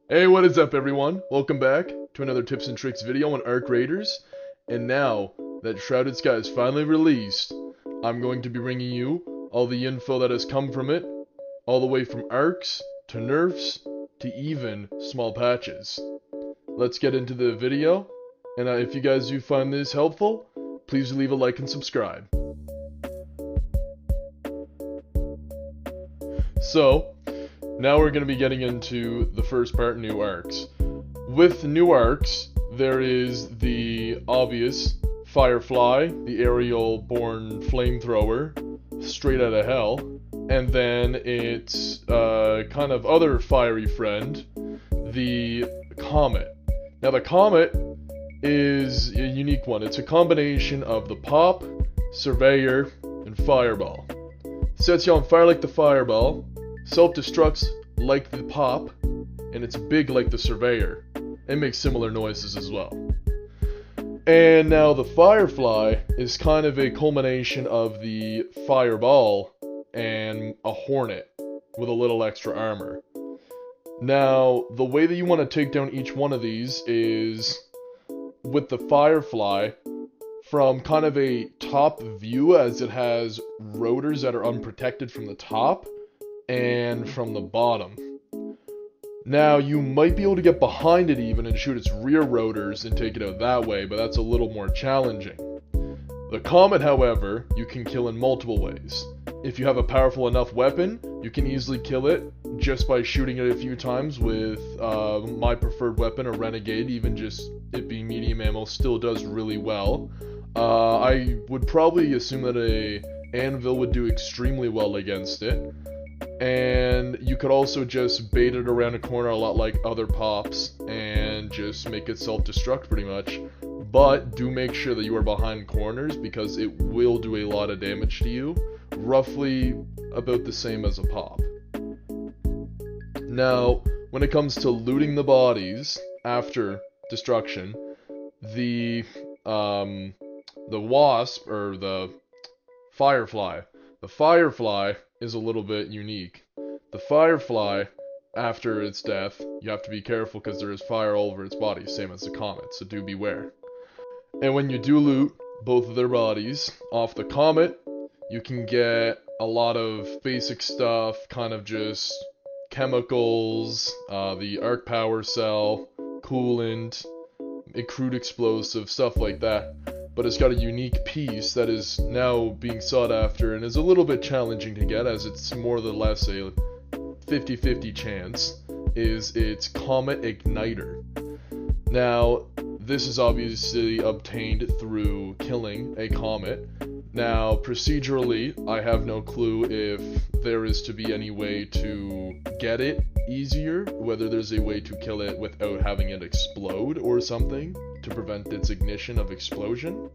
Hey, what is up everyone? Welcome back to another tips and tricks video on arcraiders. And now that Shrouded Sky is finally released, I'm going to be bringing you all the info that has come from it, all the way from arcs, to nerfs, to even small patches. Let's get into the video, and if you guys do find this helpful, please leave a like and subscribe. So, now we're going to be getting into the first part, new arcs. With new arcs, there is the obvious Firefly, the aerial-born flamethrower, straight out of hell, and then its kind of other fiery friend, the Comet. Now the Comet is a unique one. It's a combination of the Pop, Surveyor, and Fireball. Sets you on fire like the Fireball, self-destructs like the Pop, and it's big like the Surveyor. It makes similar noises as well. And now the Firefly is kind of a culmination of the Fireball and a Hornet with a little extra armor. Now, the way that you want to take down each one of these is with the Firefly from kind of a top view, as it has rotors that are unprotected from the top and from the bottom. Now, you might be able to get behind it even and shoot its rear rotors and take it out that way, but that's a little more challenging. The Comet, however, you can kill in multiple ways. If you have a powerful enough weapon, you can easily kill it just by shooting it a few times with my preferred weapon, a Renegade. Even just it being medium ammo still does really well. I would probably assume that a Anvil would do extremely well against it. And you could also just bait it around a corner a lot like other Pops and just make it self-destruct pretty much. But do make sure that you are behind corners because it will do a lot of damage to you. Roughly about the same as a Pop. Now, when it comes to looting the bodies after destruction, the Wasp, or the Firefly. The Firefly is a little bit unique. The Firefly, after its death, you have to be careful because there is fire all over its body, same as the Comet, so do beware. And when you do loot both of their bodies off the Comet, you can get a lot of basic stuff, kind of just chemicals, the arc power cell, coolant, crude explosive, stuff like that. But it's got a unique piece that is now being sought after and is a little bit challenging to get, as it's more or less a 50-50 chance, is its Comet Igniter. Now, this is obviously obtained through killing a comet. Now, procedurally, I have no clue if there is to be any way to get it easier, whether there's a way to kill it without having it explode or something to prevent its ignition of explosion,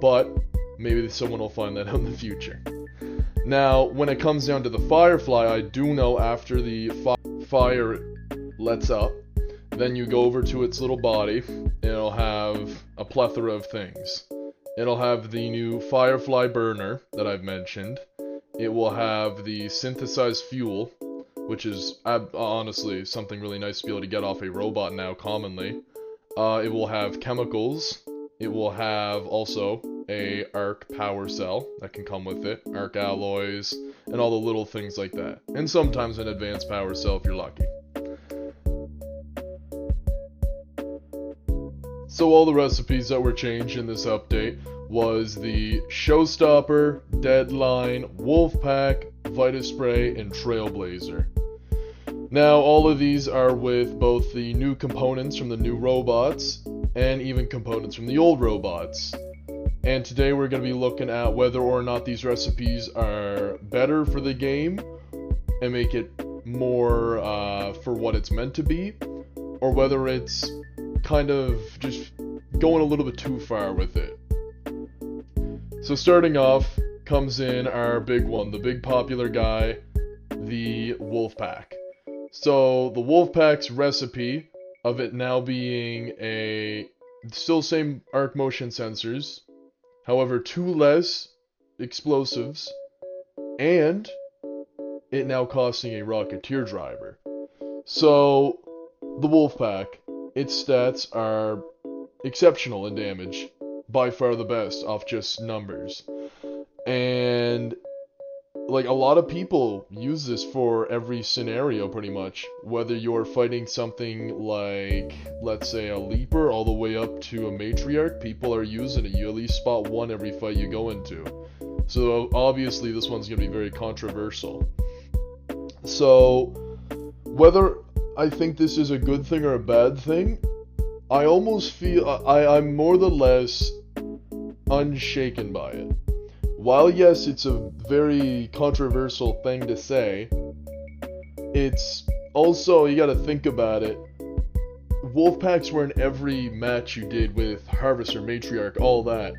but maybe someone will find that out in the future. Now, when it comes down to the Firefly, I do know after the fire lets up, then you go over to its little body, and it'll have a plethora of things. It'll have the new Firefly burner that I've mentioned. It will have the synthesized fuel, which is honestly something really nice to be able to get off a robot now commonly. It will have chemicals. It will have also a arc power cell that can come with it, arc alloys, and all the little things like that. And sometimes an advanced power cell if you're lucky. So all the recipes that were changed in this update was the Showstopper, Deadline, Wolfpack, Vitaspray, and Trailblazer. Now, all of these are with both the new components from the new robots and even components from the old robots. And today we're going to be looking at whether or not these recipes are better for the game and make it more for what it's meant to be, or whether it's kind of just going a little bit too far with it. So starting off comes in our big one, the big popular guy, the Wolfpack. So the Wolfpack's recipe of it now being a still same arc motion sensors, however 2 less explosives, and it now costing a Rocketeer driver. So the Wolfpack, its stats are exceptional in damage. By far the best off just numbers. And like a lot of people use this for every scenario pretty much. Whether you're fighting something like, let's say, a leaper all the way up to a matriarch, people are using it. You at least spot one every fight you go into. So obviously this one's going to be very controversial. So whether I think this is a good thing or a bad thing, I almost feel I'm more or less unshaken by it. While yes, it's a very controversial thing to say, it's also, you gotta think about it, Wolfpacks were in every match you did with Harvester, Matriarch, all that,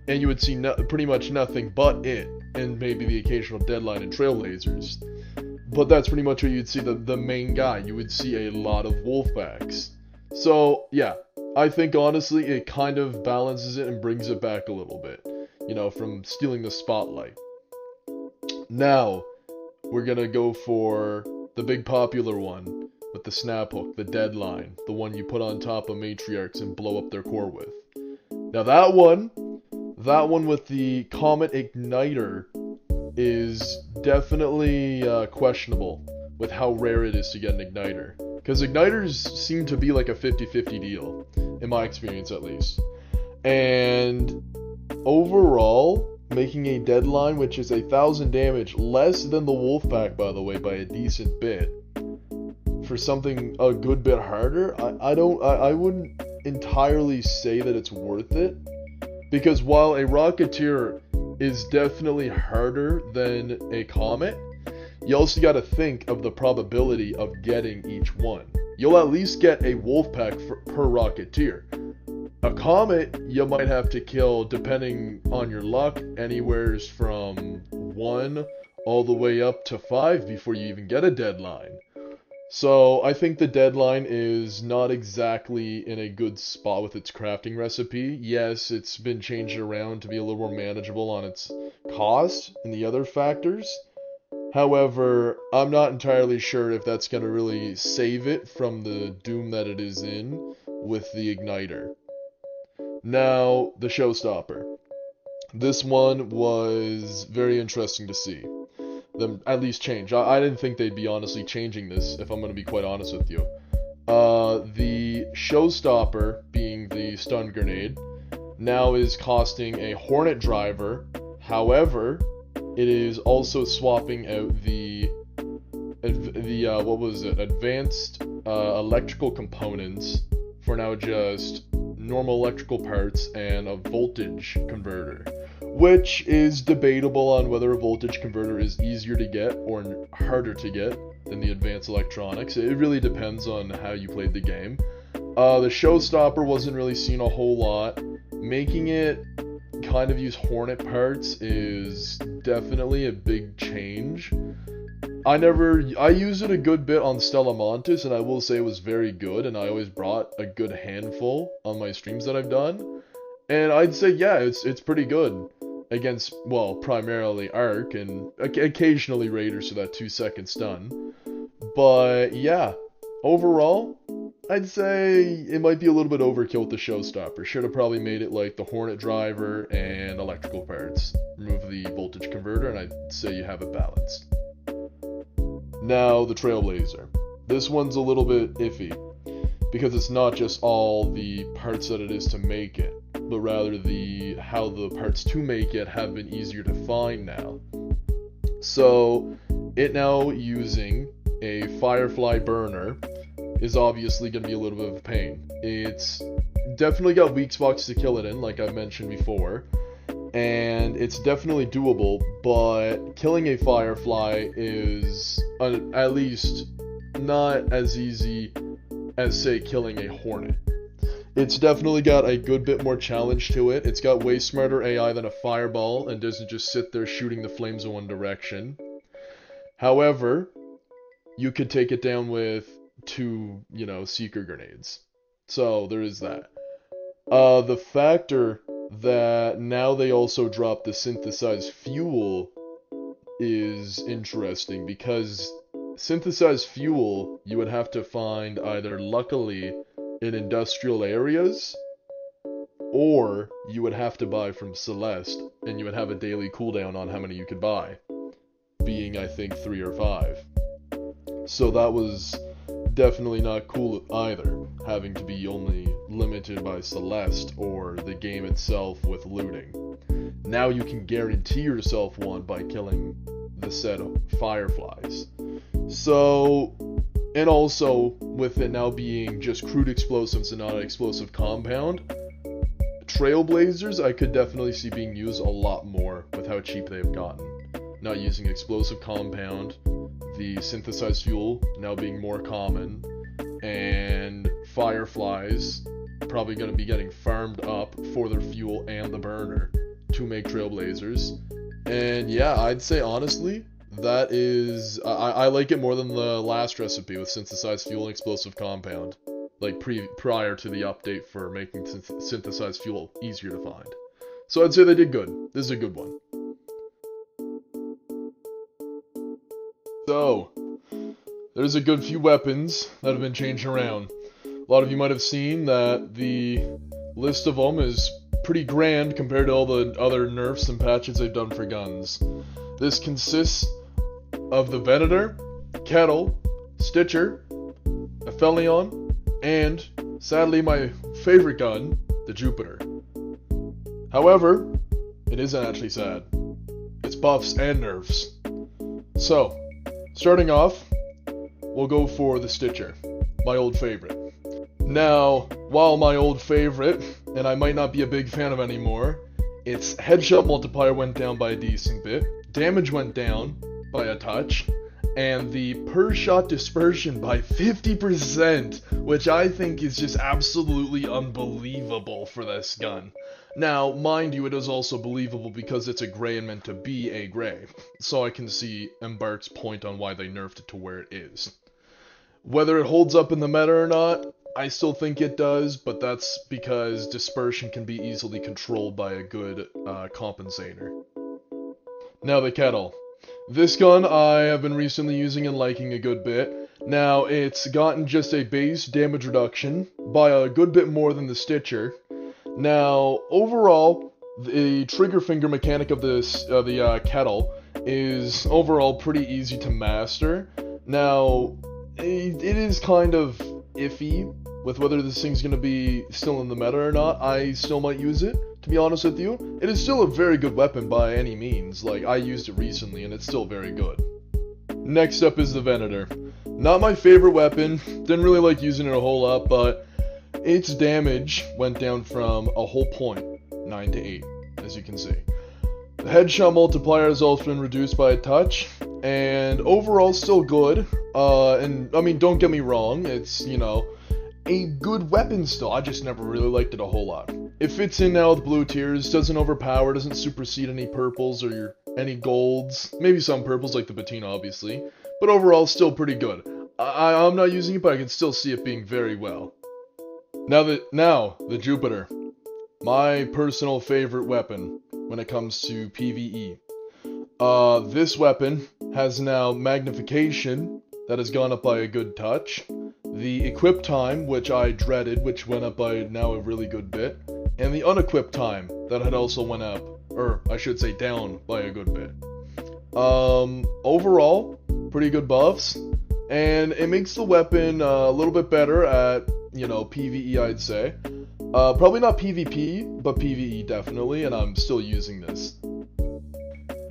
and you would see pretty much nothing but it, and maybe the occasional Deadline and Trailblazers. But that's pretty much where you'd see the main guy. You would see a lot of Wolfpacks. So, yeah, I think honestly it kind of balances it and brings it back a little bit. You know, from stealing the spotlight. Now, we're gonna go for the big popular one with the snap hook, the Deadline, the one you put on top of matriarchs and blow up their core with. Now that one with the Comet Igniter is definitely questionable with how rare it is to get an Igniter. Because Igniters seem to be like a 50-50 deal, in my experience at least. And overall, making a Deadline which is 1,000 damage, less than the Wolfpack by the way, by a decent bit, for something a good bit harder, I wouldn't entirely say that it's worth it. Because while a Rocketeer is definitely harder than a Comet, you also gotta think of the probability of getting each one. You'll at least get a Wolfpack per Rocketeer. A Comet, you might have to kill, depending on your luck, anywhere from 1 all the way up to 5 before you even get a Deadline. So I think the Deadline is not exactly in a good spot with its crafting recipe. Yes, it's been changed around to be a little more manageable on its cost and the other factors. However, I'm not entirely sure if that's going to really save it from the doom that it is in with the Igniter. Now, the Showstopper. This one was very interesting to see them at least change. I didn't think they'd be honestly changing this, if I'm going to be quite honest with you. The Showstopper, being the stun grenade, now is costing a Hornet driver. However, it is also swapping out the advanced electrical components for now just normal electrical parts and a voltage converter, which is debatable on whether a voltage converter is easier to get or harder to get than the advanced electronics. It really depends on how you played the game. The Showstopper wasn't really seen a whole lot. Making it kind of use Hornet parts is definitely a big change. I used it a good bit on Stella Montes, and I will say it was very good, and I always brought a good handful on my streams that I've done. And I'd say, yeah, it's pretty good against, well, primarily Arc, and occasionally Raiders for that 2-second stun. But, yeah, overall, I'd say it might be a little bit overkill with the Showstopper. Should have probably made it like the Hornet driver and electrical parts. Remove the voltage converter, and I'd say you have it balanced. Now, the Trailblazer. This one's a little bit iffy, because it's not just all the parts that it is to make it, but rather how the parts to make it have been easier to find now. So, it now using a Firefly burner is obviously going to be a little bit of a pain. It's definitely got weak spots to kill it in, like I've mentioned before, and it's definitely doable, but killing a Firefly is at least not as easy as, say, killing a Hornet. It's definitely got a good bit more challenge to it. It's got way smarter AI than a Fireball and doesn't just sit there shooting the flames in one direction. However, you could take it down with 2, Seeker grenades. So there is that. The factor that now they also drop the synthesized fuel is interesting, because synthesized fuel you would have to find either luckily in industrial areas, or you would have to buy from Celeste, and you would have a daily cooldown on how many you could buy, being I think 3 or 5. So that was definitely not cool either, having to be only limited by Celeste or the game itself with looting. Now you can guarantee yourself one by killing the set of fireflies. So, and also with it now being just crude explosives and not an explosive compound, trailblazers I could definitely see being used a lot more with how cheap they've gotten. Not using explosive compound, the synthesized fuel now being more common, and fireflies probably going to be getting farmed up for their fuel and the burner to make trailblazers. And yeah, I'd say honestly, that is, I like it more than the last recipe with synthesized fuel and explosive compound. Like prior to the update for making synthesized fuel easier to find. So I'd say they did good. This is a good one. So, there's a good few weapons that have been changed around. A lot of you might have seen that the list of them is pretty grand compared to all the other nerfs and patches they've done for guns. This consists of the Venator, Kettle, Stitcher, Aphelion, and, sadly, my favorite gun, the Jupiter. However, it isn't actually sad. It's buffs and nerfs. So, starting off, we'll go for the Stitcher, my old favorite. Now, while my old favorite, and I might not be a big fan of anymore, its headshot multiplier went down by a decent bit, damage went down by a touch, and the per shot dispersion by 50%, which I think is just absolutely unbelievable for this gun. Now, mind you, it is also believable because it's a gray and meant to be a gray, so I can see Embark's point on why they nerfed it to where it is. Whether it holds up in the meta or not, I still think it does, but that's because dispersion can be easily controlled by a good compensator. Now the Kettle. This gun I have been recently using and liking a good bit. Now, it's gotten just a base damage reduction by a good bit more than the Stitcher. Now, overall, the trigger finger mechanic of the Kettle is overall pretty easy to master. Now, it is kind of iffy with whether this thing's going to be still in the meta or not. I still might use it, to be honest with you. It is still a very good weapon by any means. Like, I used it recently and it's still very good. Next up is the Venator. Not my favorite weapon, didn't really like using it a whole lot, but its damage went down from a whole point, 9 to 8, as you can see. The headshot multiplier has also been reduced by a touch, and overall still good. And, I mean, don't get me wrong, it's, you know, a good weapon still. I just never really liked it a whole lot. It fits in now with blue tiers, doesn't overpower, doesn't supersede any purples or any golds. Maybe some purples like the patina, obviously. But overall, still pretty good. I'm not using it, but I can still see it being very well. Now the Jupiter. My personal favorite weapon when it comes to PvE. This weapon has now magnification that has gone up by a good touch. The equip time, which I dreaded, which went up by now a really good bit. And the unequip time, that had also went up, or I should say down by a good bit. Overall, pretty good buffs. And it makes the weapon a little bit better at, you know, PvE, I'd say. Probably not PvP, but PvE definitely, and I'm still using this.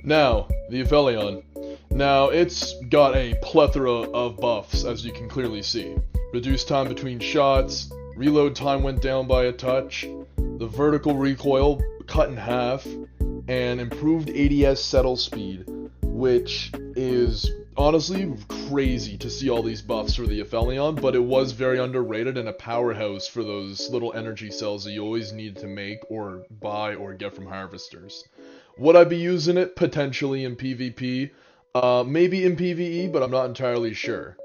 Now, the Aphelion. Now, it's got a plethora of buffs, as you can clearly see. Reduced time between shots, reload time went down by a touch, the vertical recoil cut in half, and improved ADS settle speed, which is honestly crazy to see all these buffs for the Aphelion, but it was very underrated and a powerhouse for those little energy cells that you always need to make or buy or get from harvesters. Would I be using it? Potentially in PvP. Maybe in PvE, but I'm not entirely sure.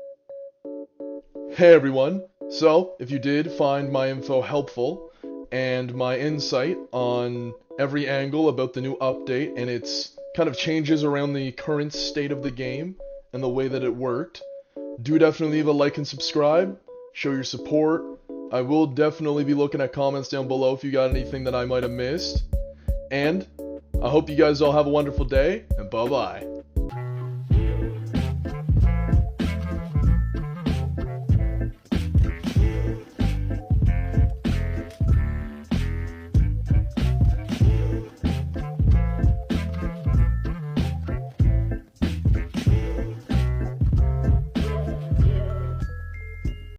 Hey everyone! So, if you did find my info helpful, and my insight on every angle about the new update and its kind of changes around the current state of the game, and the way that it worked, Do definitely leave a like and subscribe. Show your support. I will definitely be looking at comments down below if you got anything that I might have missed. And I hope you guys all have a wonderful day, and bye-bye.